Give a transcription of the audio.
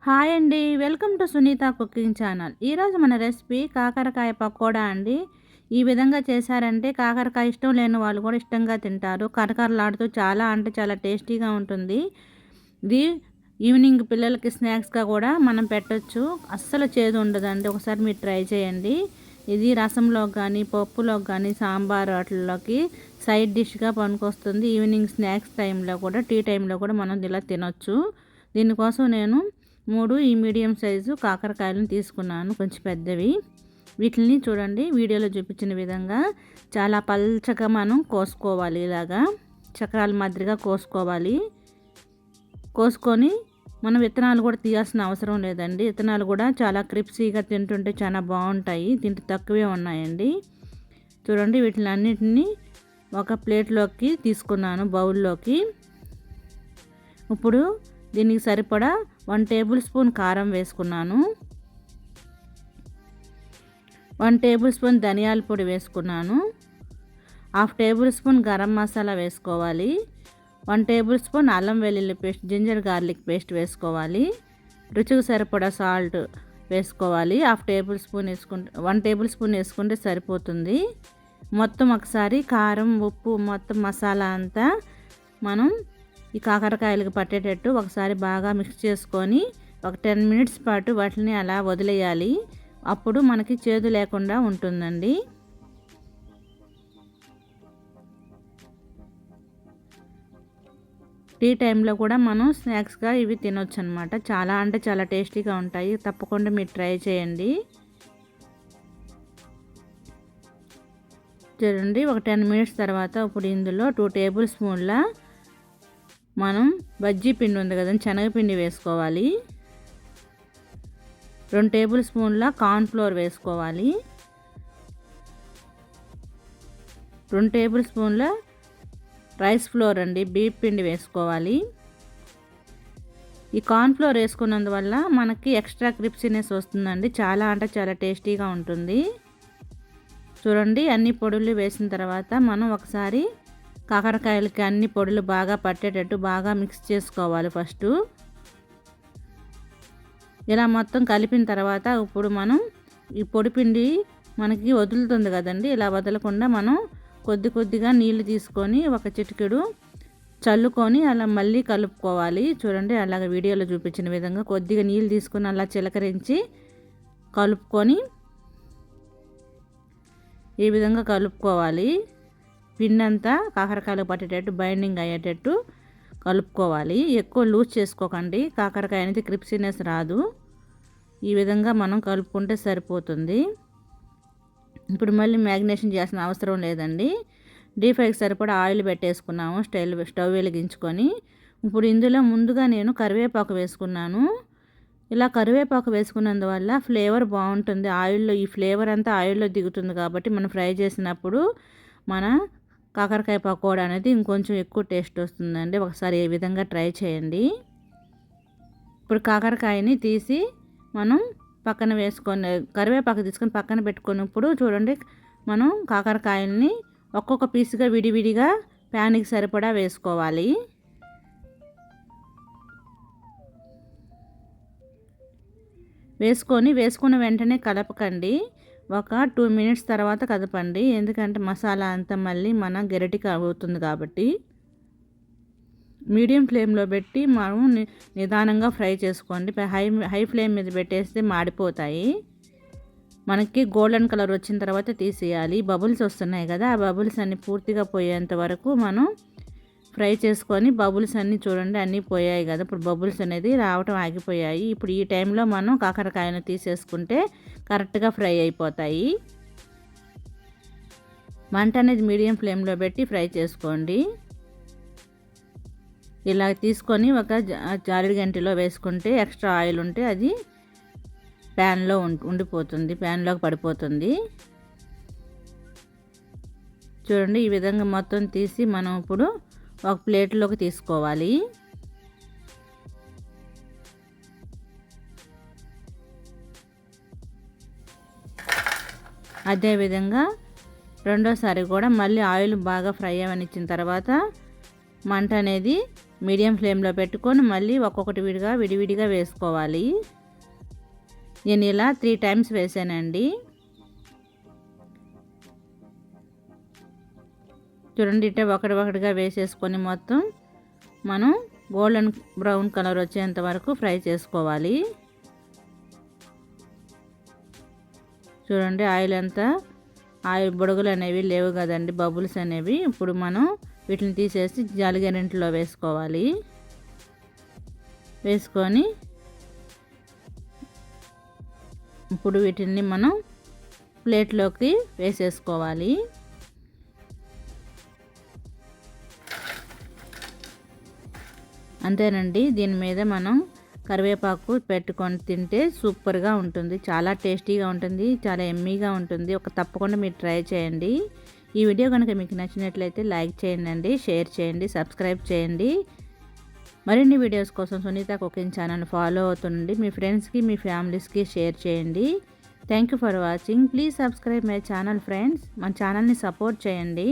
Hi అండి. Welcome to Sunitha cooking channel. ఈరోజు మన రెసిపీ కాకరకాయ పకోడా అండి. ఈ విధంగా చేశారంటే కాకరకాయ ఇష్టం లేని వాళ్ళు కూడా ఇష్టంగా తింటారు. కరకరలాడుతూ చాలా అంటే చాలా టేస్టీగా ఉంటుంది. ఇది ఈవినింగ్ పిల్లలకి స్నాక్స్గా కూడా మనం పెట్టొచ్చు. అస్సలు చేదు ఉండదండి. ఒకసారి మీరు ట్రై చేయండి. ఇది రసంలోకి కానీ పప్పులోకి కానీ సాంబార్ వాటిల్లోకి సైడ్ డిష్గా పనికొస్తుంది. ఈవినింగ్ స్నాక్స్ టైంలో కూడా టీ టైంలో కూడా మనం ఇలా తినొచ్చు. దీనికోసం నేను 3 ఈ మీడియం సైజు కాకరకాయలను తీసుకున్నాను, కొంచెం పెద్దవి. వీటిని చూడండి వీడియోలో చూపించిన విధంగా చాలా పల్చగా మనం కోసుకోవాలి. ఇలాగా చక్రాల మాదిరిగా కోసుకోవాలి. కోసుకొని మనం విత్తనాలు కూడా తీయాల్సిన అవసరం లేదండి. విత్తనాలు కూడా చాలా క్రిప్సీగా తింటుంటే చాలా బాగుంటాయి. తింటే తక్కువే ఉన్నాయండి. చూడండి వీటిని అన్నిటిని ఒక ప్లేట్లోకి తీసుకున్నాను, బౌల్లోకి. ఇప్పుడు దీనికి సరిపడా 1 టేబుల్ స్పూన్ కారం వేసుకున్నాను. 1 టేబుల్ స్పూన్ ధనియాల పొడి వేసుకున్నాను. 1/2 టేబుల్ స్పూన్ గరం మసాలా వేసుకోవాలి. 1 టేబుల్ స్పూన్ అల్లం వెల్లుల్లి పేస్ట్, జింజర్ గార్లిక్ పేస్ట్ వేసుకోవాలి. రుచికి సరిపడా సాల్ట్ వేసుకోవాలి. 1/2 టేబుల్ స్పూన్ వేసుకుంటే 1 టేబుల్ స్పూన్ వేసుకుంటే సరిపోతుంది. మొత్తం ఒకసారి కారం, ఉప్పు, మొత్తం మసాలా అంతా మనం ఈ కాకరకాయలకు పట్టేటట్టు ఒకసారి బాగా మిక్స్ చేసుకొని ఒక 10 మినిట్స్ పాటు వాటిని అలా వదిలేయాలి. అప్పుడు మనకి చేదు లేకుండా ఉంటుందండి. టీ టైంలో కూడా మనం స్నాక్స్గా ఇవి తినొచ్చు అనమాట. చాలా అంటే చాలా టేస్టీగా ఉంటాయి. తప్పకుండా మీరు ట్రై చేయండి. చూడండి ఒక 10 మినిట్స్ తర్వాత ఇప్పుడు ఇందులో 2 టేబుల్ స్పూన్ల మనం బజ్జీ పిండి ఉంది కదండి, శనగపిండి వేసుకోవాలి. 2 టేబుల్ స్పూన్ల కార్న్ఫ్లోర్ వేసుకోవాలి. 2 టేబుల్ స్పూన్ల రైస్ ఫ్లోర్ అండి, బీప్ పిండి వేసుకోవాలి. ఈ కార్న్ఫ్లోర్ వేసుకున్నందువల్ల మనకి ఎక్స్ట్రా క్రిప్సీనెస్ వస్తుందండి. చాలా అంటే చాలా టేస్టీగా ఉంటుంది. చూడండి అన్ని పొడులు వేసిన తర్వాత మనం ఒకసారి కాకరకాయలకి అన్ని పొడులు బాగా పట్టేటట్టు బాగా మిక్స్ చేసుకోవాలి. ఫస్ట్ ఇలా మొత్తం కలిపిన తర్వాత ఇప్పుడు మనం ఈ పొడిపిండి మనకి వదులుతుంది కదండి, ఇలా వదలకుండా మనం కొద్ది కొద్దిగా నీళ్లు తీసుకొని ఒక చిటికెడు చల్లుకొని అలా మళ్ళీ కలుపుకోవాలి. చూడండి అలాగ వీడియోలో చూపించిన విధంగా కొద్దిగా నీళ్ళు తీసుకొని అలా చిలకరించి కలుపుకొని ఈ విధంగా కలుపుకోవాలి. పిండి అంతా కాకరకాయలు పట్టేటట్టు బైండింగ్ అయ్యేటట్టు కలుపుకోవాలి. ఎక్కువ లూజ్ చేసుకోకండి, కాకరకాయ అనేది క్రిప్సీనెస్ రాదు. ఈ విధంగా మనం కలుపుకుంటే సరిపోతుంది. ఇప్పుడు మళ్ళీ మ్యాగ్నేషన్ చేయాల్సిన అవసరం లేదండి. డీప్ ఫ్రైకి సరిపడా ఆయిల్ పెట్టేసుకున్నాము, స్టవ్ వెలిగించుకొని. ఇప్పుడు ఇందులో ముందుగా నేను కరివేపాకు వేసుకున్నాను. ఇలా కరివేపాకు వేసుకున్నందువల్ల ఫ్లేవర్ బాగుంటుంది. ఆయిల్లో ఈ ఫ్లేవర్ అంతా ఆయిల్లో దిగుతుంది కాబట్టి మనం ఫ్రై చేసినప్పుడు మన కాకరకాయ పకోడా అనేది ఇంకొంచెం ఎక్కువ టేస్ట్ వస్తుందండి. ఒకసారి ఈ విధంగా ట్రై చేయండి. ఇప్పుడు కాకరకాయని తీసి మనం పక్కన వేసుకొని కరివేపాకు తీసుకొని పక్కన పెట్టుకొని ఇప్పుడు చూడండి మనం కాకరకాయల్ని ఒక్కొక్క పీసుగా విడివిడిగా ప్యాన్కి సరిపడా వేసుకోవాలి. వేసుకున్న వెంటనే కలపకండి. ఒక 2 మినిట్స్ తర్వాత కదపండి. ఎందుకంటే మసాలా అంతా మళ్ళీ మన గరిటెకి అవుతుంది కాబట్టి. మీడియం ఫ్లేమ్లో పెట్టి మనం నిదానంగా ఫ్రై చేసుకోండి. హై ఫ్లేమ్ మీద పెట్టేస్తే మాడిపోతాయి. మనకి గోల్డెన్ కలర్ వచ్చిన తర్వాత తీసేయాలి. బబుల్స్ వస్తున్నాయి కదా, ఆ బబుల్స్ అన్నీ పూర్తిగా పోయేంత వరకు మనం ఫ్రై చేసుకొని బబుల్స్ అన్నీ చూడండి అన్నీ పోయాయి కదా, ఇప్పుడు బబుల్స్ అనేది రావటం ఆగిపోయాయి. ఇప్పుడు ఈ టైంలో మనం కాకరకాయను తీసేసుకుంటే కరెక్ట్గా ఫ్రై అయిపోతాయి. మంట అనేది మీడియం ఫ్లేమ్లో పెట్టి ఫ్రై చేసుకోండి. ఇలా తీసుకొని ఒక జారుడు గంటిలో వేసుకుంటే ఎక్స్ట్రా ఆయిల్ ఉంటే అది ప్యాన్లో ఉండిపోతుంది, ప్యాన్లోకి పడిపోతుంది. చూడండి ఈ విధంగా మొత్తం తీసి మనం ఇప్పుడు ఒక ప్లేట్లోకి తీసుకోవాలి. అదేవిధంగా రెండోసారి కూడా మళ్ళీ ఆయిల్ బాగా ఫ్రై అవనిచ్చిన తర్వాత మంట అనేది మీడియం ఫ్లేమ్లో పెట్టుకొని మళ్ళీ ఒక్కొక్కటి విడివిడిగా వేసుకోవాలి. నేను ఇలా 3 టైమ్స్ వేసానండి. చూడండి, ఇట్లా ఒకటిగా వేసేసుకొని మొత్తం మనం గోల్డెన్ బ్రౌన్ కలర్ వచ్చేంత వరకు ఫ్రై చేసుకోవాలి. చూడండి, ఆయిల్ బుడగలు అనేవి లేవు కదండి, బబుల్స్ అనేవి. ఇప్పుడు మనం వీటిని తీసేసి జాలిగరింటిలో వేసుకోవాలి. వేసుకొని ఇప్పుడు వీటిని మనం ప్లేట్లోకి వేసేసుకోవాలి. అంతేనండి, దీని మీద మనం కరివేపాకు పెట్టుకొని తింటే సూపర్గా ఉంటుంది. చాలా టేస్టీగా ఉంటుంది, చాలా ఎమ్మీగా ఉంటుంది. తప్పకుండా మీరు ట్రై చేయండి. ఈ వీడియో కనుక మీకు నచ్చినట్లయితే లైక్ చేయండి, షేర్ చేయండి, సబ్స్క్రైబ్ చేయండి. మరిన్ని వీడియోస్ కోసం సునీత కుకింగ్ ఛానల్ ఫాలో అవుతుండండి. మీ ఫ్రెండ్స్కి, మీ ఫ్యామిలీస్కి షేర్ చేయండి. Thank you for watching. Please subscribe my channel friends. మన ఛానల్ని సపోర్ట్ చేయండి.